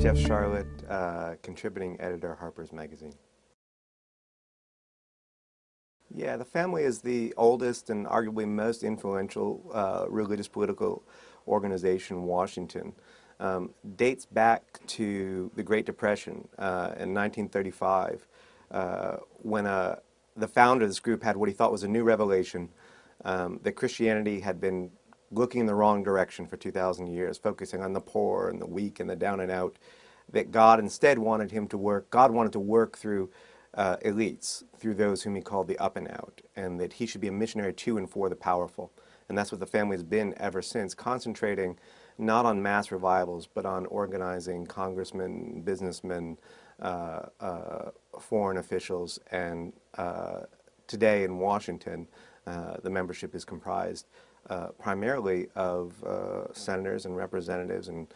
Jeff Sharlet, contributing editor, Harper's Magazine. Yeah, the family is the oldest and arguably most influential religious political organization in Washington. Dates back to the Great Depression in 1935, when the founder of this group had what he thought was a new revelation, that Christianity had been looking in the wrong direction for 2,000 years, focusing on the poor and the weak and the down and out, that God instead wanted him to work. God wanted to work through elites, through those whom he called the up and out, and that he should be a missionary to and for the powerful. And that's what the family has been ever since, concentrating not on mass revivals, but on organizing congressmen, businessmen, foreign officials, and today in Washington, the membership is comprised primarily of senators and representatives and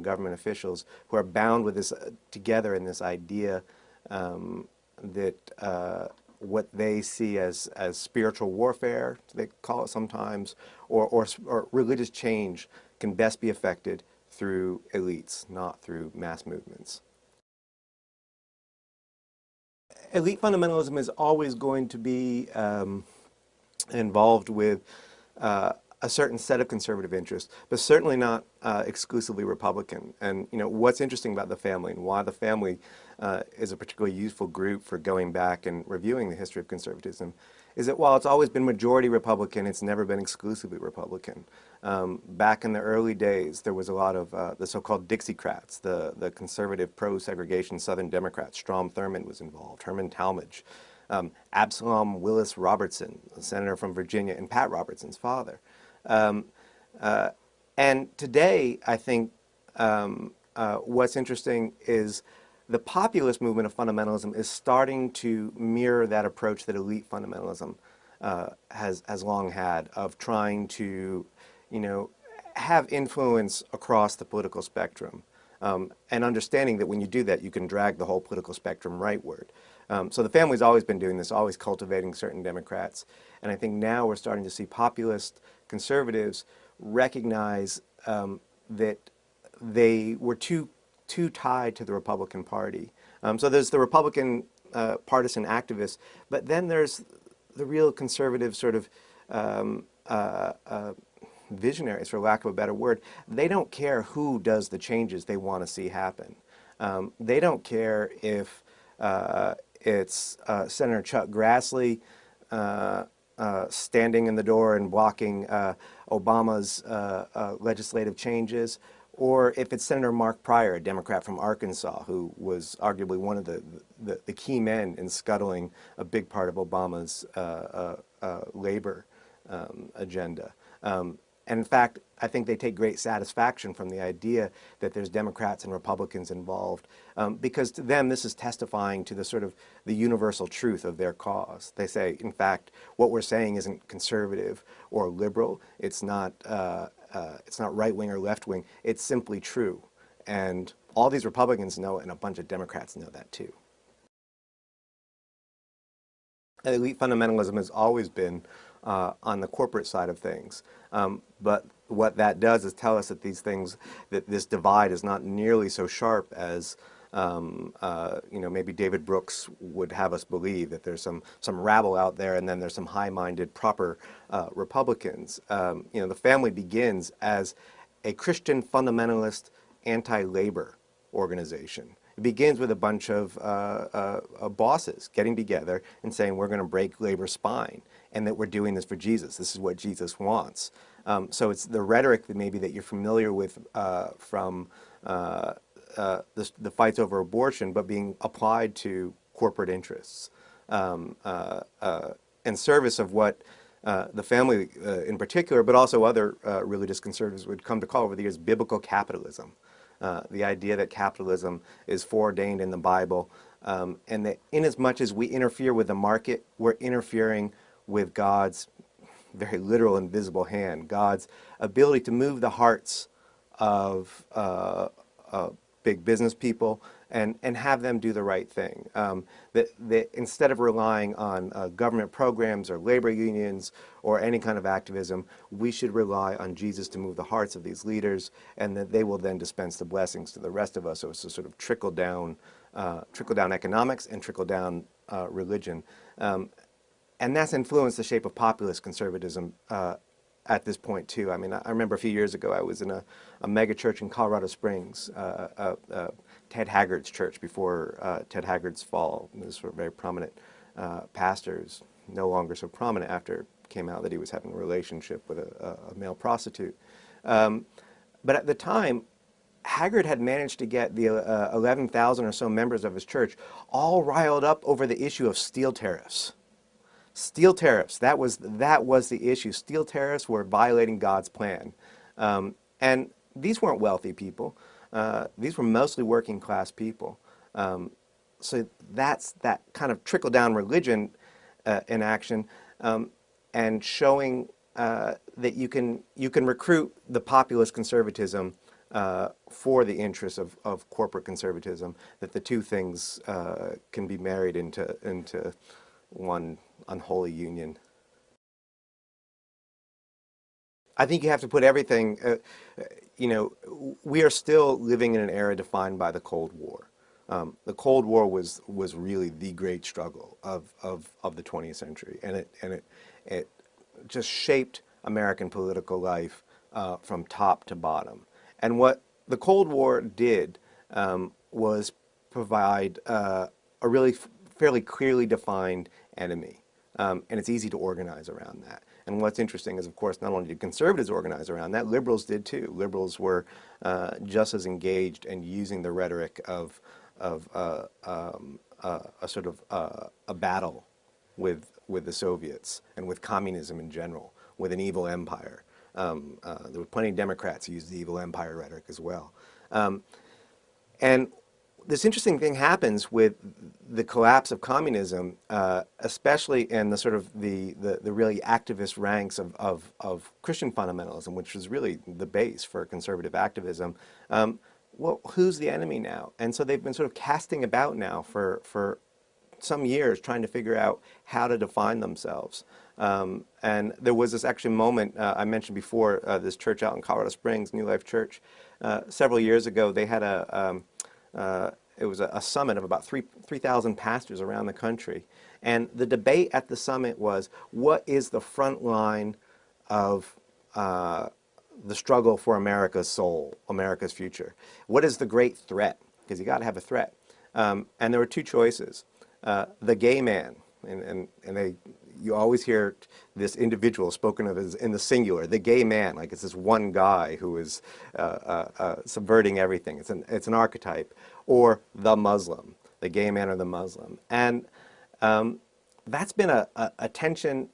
government officials who are bound with this together in this idea that what they see as spiritual warfare, they call it sometimes, or religious change can best be effected through elites, not through mass movements. Elite fundamentalism is always going to be involved with a certain set of conservative interests, but certainly not exclusively Republican. And what's interesting about the family and why the family is a particularly useful group for going back and reviewing the history of conservatism is that while it's always been majority Republican, it's never been exclusively Republican. Back in the early days, there was a lot of the so-called Dixiecrats, the conservative pro-segregation Southern Democrats. Strom Thurmond was involved, Herman Talmadge, Absalom Willis Robertson, a senator from Virginia, and Pat Robertson's father. And today, I think what's interesting is the populist movement of fundamentalism is starting to mirror that approach that elite fundamentalism has long had, of trying to, have influence across the political spectrum, and understanding that when you do that, you can drag the whole political spectrum rightward. So the family's always been doing this, always cultivating certain Democrats. And I think now we're starting to see populist conservatives recognize that they were too tied to the Republican Party. So there's the Republican partisan activists, but then there's the real conservative sort of visionaries, for lack of a better word. They don't care who does the changes they want to see happen. They don't care if it's Senator Chuck Grassley standing in the door and blocking Obama's legislative changes, or if it's Senator Mark Pryor, a Democrat from Arkansas, who was arguably one of the key men in scuttling a big part of Obama's labor agenda. And in fact, I think they take great satisfaction from the idea that there's Democrats and Republicans involved, because to them this is testifying to the sort of the universal truth of their cause. They say, in fact, what we're saying isn't conservative or liberal. It's not right-wing or left-wing. It's simply true. And all these Republicans know it, and a bunch of Democrats know that too. Elite fundamentalism has always been on the corporate side of things. But what that does is tell us that these things, that this divide is not nearly so sharp as maybe David Brooks would have us believe, that there's some rabble out there and then there's some high-minded, proper Republicans. The family begins as a Christian fundamentalist anti-labor organization. It begins with a bunch of bosses getting together and saying, we're going to break labor's spine, and that we're doing this for Jesus. This is what Jesus wants. So it's the rhetoric that maybe that you're familiar with from the fights over abortion, but being applied to corporate interests, in service of what the family in particular, but also other religious conservatives would come to call over the years biblical capitalism. The idea that capitalism is foreordained in the Bible, and that inasmuch as we interfere with the market, we're interfering with God's very literal and visible hand, God's ability to move the hearts of big business people and have them do the right thing. That instead of relying on government programs or labor unions or any kind of activism, we should rely on Jesus to move the hearts of these leaders, and that they will then dispense the blessings to the rest of us. So it's a sort of trickle down economics and trickle down religion. And that's influenced the shape of populist conservatism at this point too. I mean, I remember a few years ago I was in a mega church in Colorado Springs, Ted Haggard's church before Ted Haggard's fall. This were very prominent pastors, no longer so prominent after it came out that he was having a relationship with a male prostitute. But at the time, Haggard had managed to get the 11,000 or so members of his church all riled up over the issue of steel tariffs. Steel tariffs, that was the issue. Steel tariffs were violating God's plan. And these weren't wealthy people. These were mostly working class people. So that's that kind of trickle-down religion in action, and showing that you can recruit the populist conservatism for the interests of corporate conservatism, that the two things can be married into one unholy union. I think you have to put everything, we are still living in an era defined by the Cold War. The Cold War was really the great struggle of the 20th century, and it just shaped American political life from top to bottom. And what the Cold War did was provide a really fairly clearly defined enemy. And it's easy to organize around that. And what's interesting is, of course, not only did conservatives organize around that, liberals did too. Liberals were just as engaged in using the rhetoric of a sort of a battle with the Soviets and with communism in general, with an evil empire. There were plenty of Democrats who used the evil empire rhetoric as well. And this interesting thing happens with the collapse of communism, especially in the sort of the really activist ranks of Christian fundamentalism, which was really the base for conservative activism. Well, who's the enemy now? And so they've been sort of casting about now for some years, trying to figure out how to define themselves. And there was this actually moment I mentioned before, this church out in Colorado Springs, New Life Church, several years ago. They had it was a summit of about 3,000 pastors around the country. And the debate at the summit was, what is the front line of the struggle for America's soul, America's future? What is the great threat? Because you got to have a threat. And there were two choices. The gay man, and you always hear this individual spoken of as in the singular, the gay man, like it's this one guy who is subverting everything. It's an archetype. Or the Muslim, the gay man or the Muslim. And that's been a tension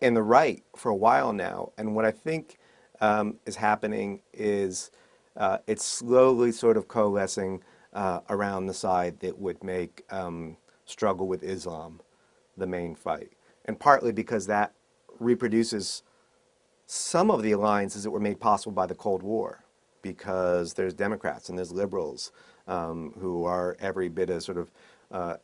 in the right for a while now. And what I think is happening is it's slowly sort of coalescing around the side that would make struggle with Islam the main fight. And partly because that reproduces some of the alliances that were made possible by the Cold War, because there's Democrats and there's liberals who are every bit as sort of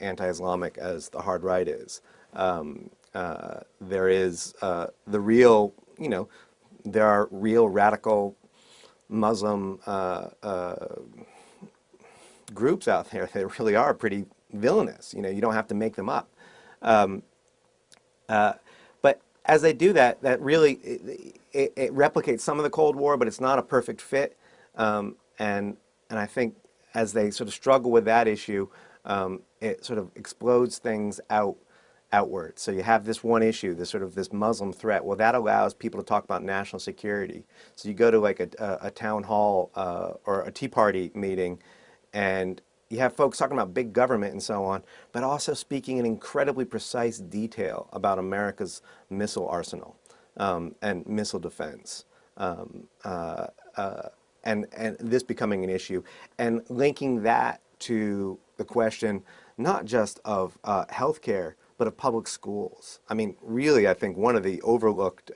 anti-Islamic as the hard right is. There is the real, there are real radical Muslim groups out there that really are pretty villainous. You don't have to make them up. But as they do that, that really it replicates some of the Cold War, but it's not a perfect fit. And I think as they sort of struggle with that issue, it sort of explodes things outward. So you have this one issue, this Muslim threat. Well, that allows people to talk about national security. So you go to like a town hall or a Tea Party meeting, and you have folks talking about big government and so on, but also speaking in incredibly precise detail about America's missile arsenal and missile defense. And this becoming an issue, and linking that to the question not just of healthcare, but of public schools. I mean, really, I think one of the overlooked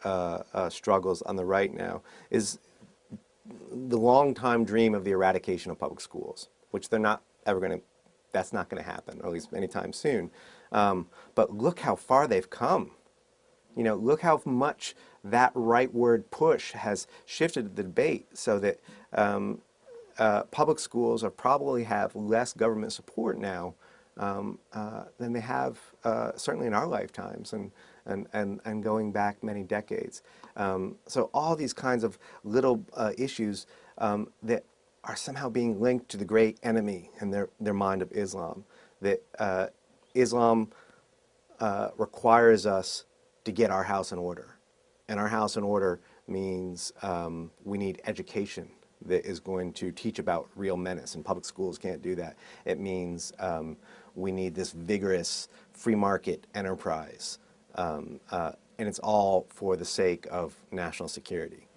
struggles on the right now is the long time dream of the eradication of public schools, which they're not ever going to, that's not going to happen, or at least anytime soon. But look how far they've come. You know, look how much that rightward push has shifted the debate so that public schools are probably have less government support now than they have certainly in our lifetimes and going back many decades. So all these kinds of little issues that are somehow being linked to the great enemy in their mind of Islam. That Islam requires us to get our house in order. And our house in order means we need education that is going to teach about real menace, and public schools can't do that. It means we need this vigorous free market enterprise, and it's all for the sake of national security.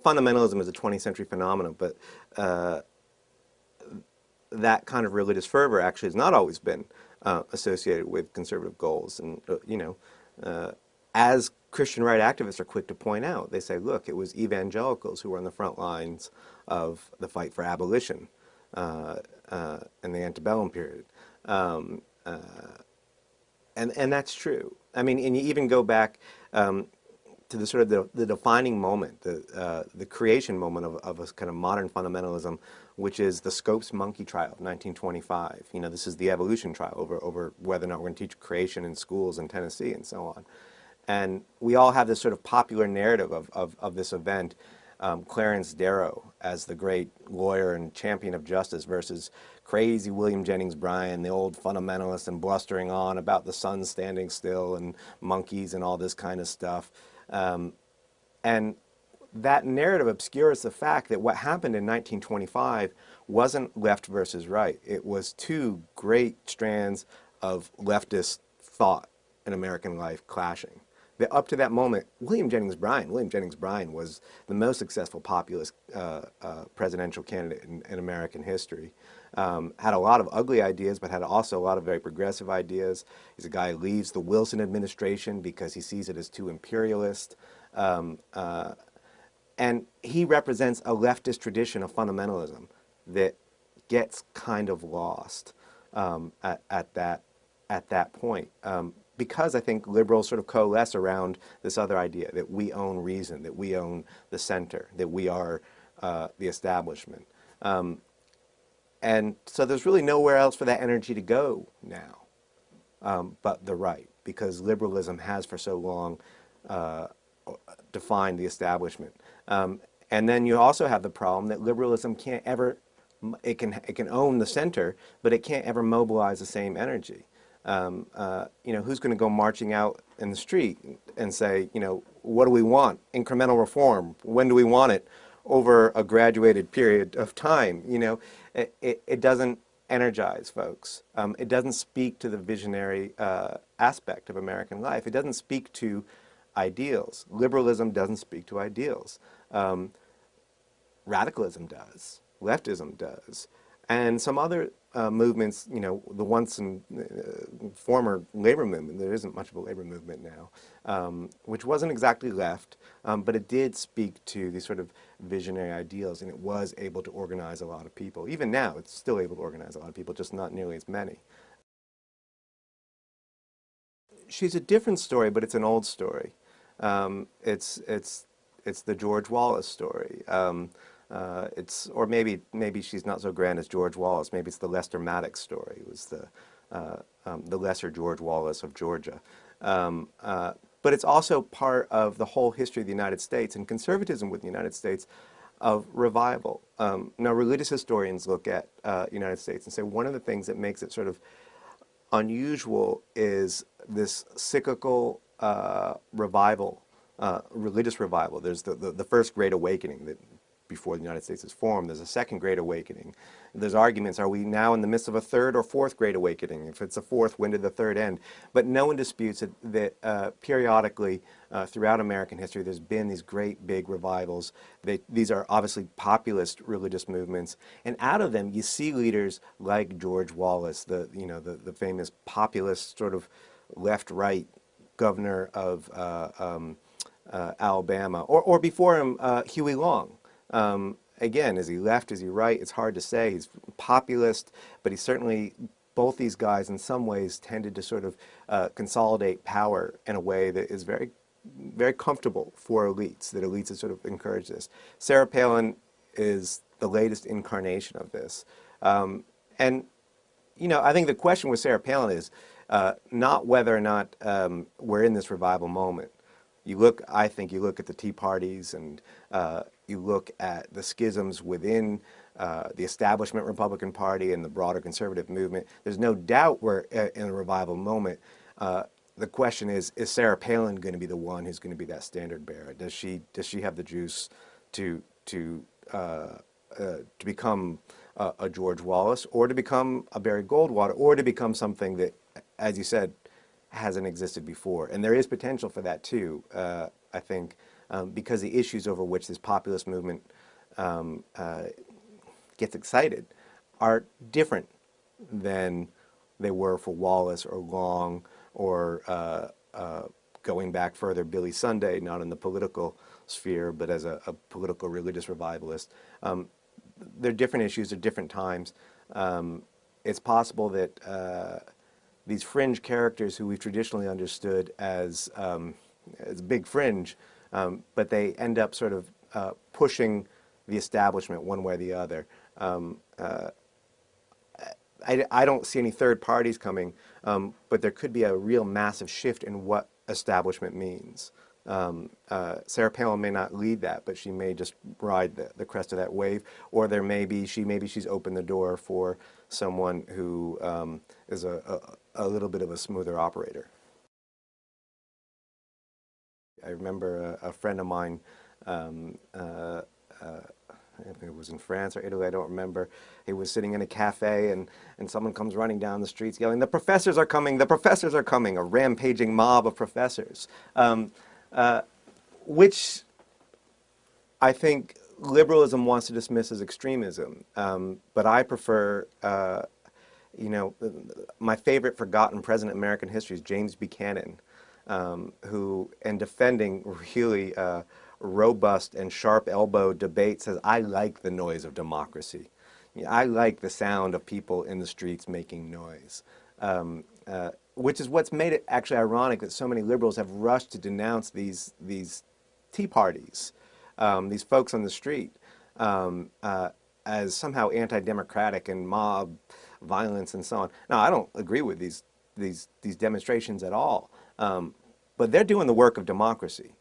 Fundamentalism is a 20th century phenomenon, but that kind of religious fervor actually has not always been associated with conservative goals. And, as Christian right activists are quick to point out, they say, look, it was evangelicals who were on the front lines of the fight for abolition in the antebellum period. And that's true. I mean, and you even go back to the sort of the defining moment, the creation moment of a kind of modern fundamentalism, which is the Scopes monkey trial of 1925. You know, this is the evolution trial over whether or not we're going to teach creation in schools in Tennessee and so on. And we all have this sort of popular narrative of this event, Clarence Darrow as the great lawyer and champion of justice versus crazy William Jennings Bryan, the old fundamentalist, and blustering on about the sun standing still and monkeys and all this kind of stuff. And that narrative obscures the fact that what happened in 1925 wasn't left versus right. It was two great strands of leftist thought in American life clashing. That up to that moment, William Jennings Bryan was the most successful populist presidential candidate in American history. Had a lot of ugly ideas, but had also a lot of very progressive ideas. He's a guy who leaves the Wilson administration because he sees it as too imperialist. And he represents a leftist tradition of fundamentalism that gets kind of lost at that point. Because I think liberals sort of coalesce around this other idea that we own reason, that we own the center, that we are the establishment. And so there's really nowhere else for that energy to go now but the right, because liberalism has for so long defined the establishment. And then you also have the problem that liberalism can't ever, it can own the center, but it can't ever mobilize the same energy. You know, who's going to go marching out in the street and say, you know, what do we want? Incremental reform. When do we want it? Over a graduated period of time. You know, it doesn't energize folks. It doesn't speak to the visionary aspect of American life. It doesn't speak to ideals. Liberalism doesn't speak to ideals. Radicalism does. Leftism does. And some other movements, you know, the once and former labor movement, there isn't much of a labor movement now, which wasn't exactly left, but it did speak to these sort of visionary ideals, and it was able to organize a lot of people. Even now, it's still able to organize a lot of people, just not nearly as many. She's a different story, but it's an old story. It's the George Wallace story. Or maybe she's not so grand as George Wallace. Maybe it's the Lester Maddox story. It was the lesser George Wallace of Georgia. But it's also part of the whole history of the United States and conservatism with the United States of revival. Now, religious historians look at the United States and say one of the things that makes it sort of unusual is this cyclical revival, religious revival. There's the first Great Awakening that before the United States is formed. There's a second Great Awakening. There's arguments, are we now in the midst of a third or fourth Great Awakening? If it's a fourth, when did the third end? But no one disputes that periodically throughout American history there's been these great big revivals. These are obviously populist religious movements, and out of them you see leaders like George Wallace, the famous populist sort of left-right governor of Alabama, or before him, Huey Long. Again, is he left? Is he right? It's hard to say. He's populist, but he certainly, both these guys in some ways tended to sort of consolidate power in a way that is very, very comfortable for elites, that elites have sort of encouraged this. Sarah Palin is the latest incarnation of this. And I think the question with Sarah Palin is not whether or not we're in this revival moment. I think you look at the Tea Parties and you look at the schisms within the establishment Republican Party and the broader conservative movement. There's no doubt we're in a revival moment. The question is Sarah Palin going to be the one who's going to be that standard bearer? Does she have the juice to become a George Wallace, or to become a Barry Goldwater, or to become something that, as you said, hasn't existed before? And there is potential for that too, I think, because the issues over which this populist movement gets excited are different than they were for Wallace or Long or going back further, Billy Sunday, not in the political sphere, but as a political religious revivalist. They're different issues at different times. It's possible that these fringe characters who we've traditionally understood as big fringe, but they end up sort of pushing the establishment one way or the other. I don't see any third parties coming, but there could be a real massive shift in what establishment means. Sarah Palin may not lead that, but she may just ride the crest of that wave, or she's opened the door for someone who is a little bit of a smoother operator. I remember a friend of mine, I think it was in France or Italy, I don't remember. He was sitting in a cafe and someone comes running down the streets yelling, "The professors are coming, the professors are coming," a rampaging mob of professors. Which I think liberalism wants to dismiss as extremism. But I prefer, my favorite forgotten president in American history is James Buchanan, who, in defending really robust and sharp-elbowed debate, says, "I like the noise of democracy. I like the sound of people in the streets making noise." Which is what's made it actually ironic that so many liberals have rushed to denounce these Tea Parties, these folks on the street, as somehow anti-democratic and mob violence and so on. Now, I don't agree with these demonstrations at all, but they're doing the work of democracy.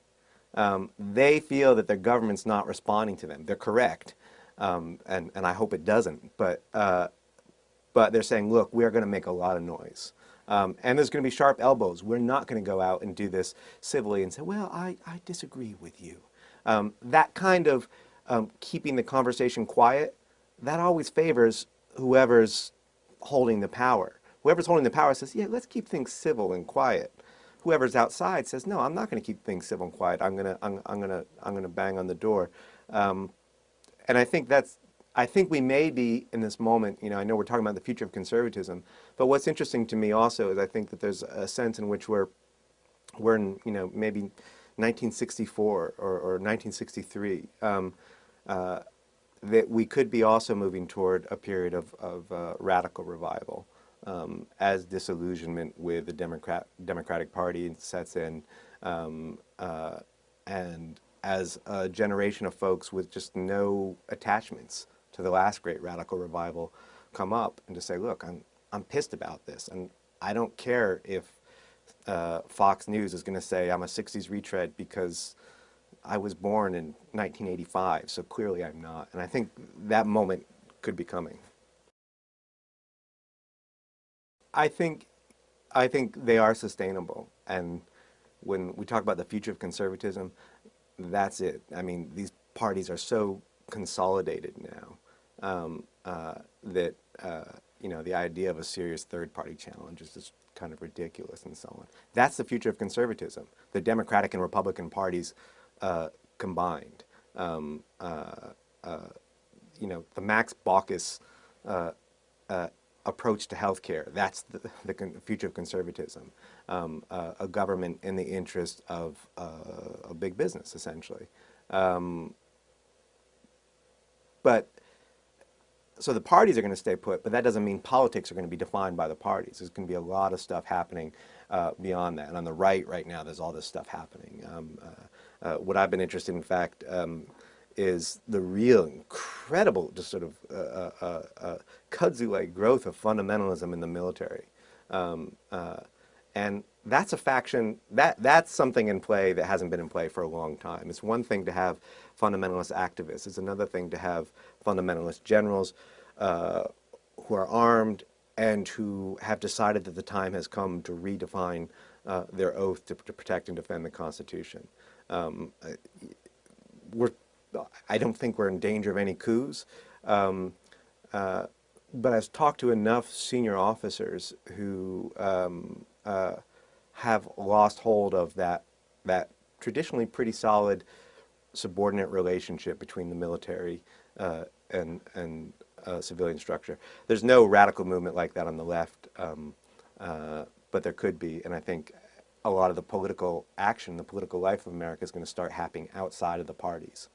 They feel that their government's not responding to them. They're correct, and I hope it doesn't. But they're saying, look, we're going to make a lot of noise. And there's going to be sharp elbows. We're not going to go out and do this civilly and say, well, I disagree with you. That kind of keeping the conversation quiet, that always favors whoever's holding the power. Whoever's holding the power says, yeah, let's keep things civil and quiet. Whoever's outside says, no, I'm not going to keep things civil and quiet. I'm gonna bang on the door. And I think we may be in this moment, I know we're talking about the future of conservatism, but what's interesting to me also is I think that there's a sense in which we're in, maybe 1964 or 1963, that we could be also moving toward a period of radical revival. As disillusionment with the Democratic Party sets in, and as a generation of folks with just no attachments to the last great radical revival come up and to say, look, I'm pissed about this, and I don't care if Fox News is going to say I'm a 60s retread because I was born in 1985, so clearly I'm not. And I think that moment could be coming. I think I think they are sustainable. And when we talk about the future of conservatism, that's it. I mean, these parties are so consolidated now that the idea of a serious third-party challenge is just kind of ridiculous and so on. That's the future of conservatism. The Democratic and Republican parties combined. The Max Baucus approach to healthcare. That's the future of conservatism. A government in the interest of a big business, essentially. Um, but so the parties are going to stay put, but that doesn't mean politics are going to be defined by the parties. There's going to be a lot of stuff happening beyond that. And on the right now, there's all this stuff happening. What I've been interested in fact, is the real incredible, just sort of kudzu-like growth of fundamentalism in the military. Um, uh, and that's a faction, that's something in play that hasn't been in play for a long time. It's one thing to have fundamentalist activists. It's another thing to have fundamentalist generals uh, who are armed and who have decided that the time has come to redefine their oath to protect and defend the Constitution. Um, we're, I don't think we're in danger of any coups. Um, but I've talked to enough senior officers who have lost hold of that traditionally pretty solid subordinate relationship between the military and civilian structure. There's no radical movement like that on the left, but there could be, and I think a lot of the political action, the political life of America is going to start happening outside of the parties.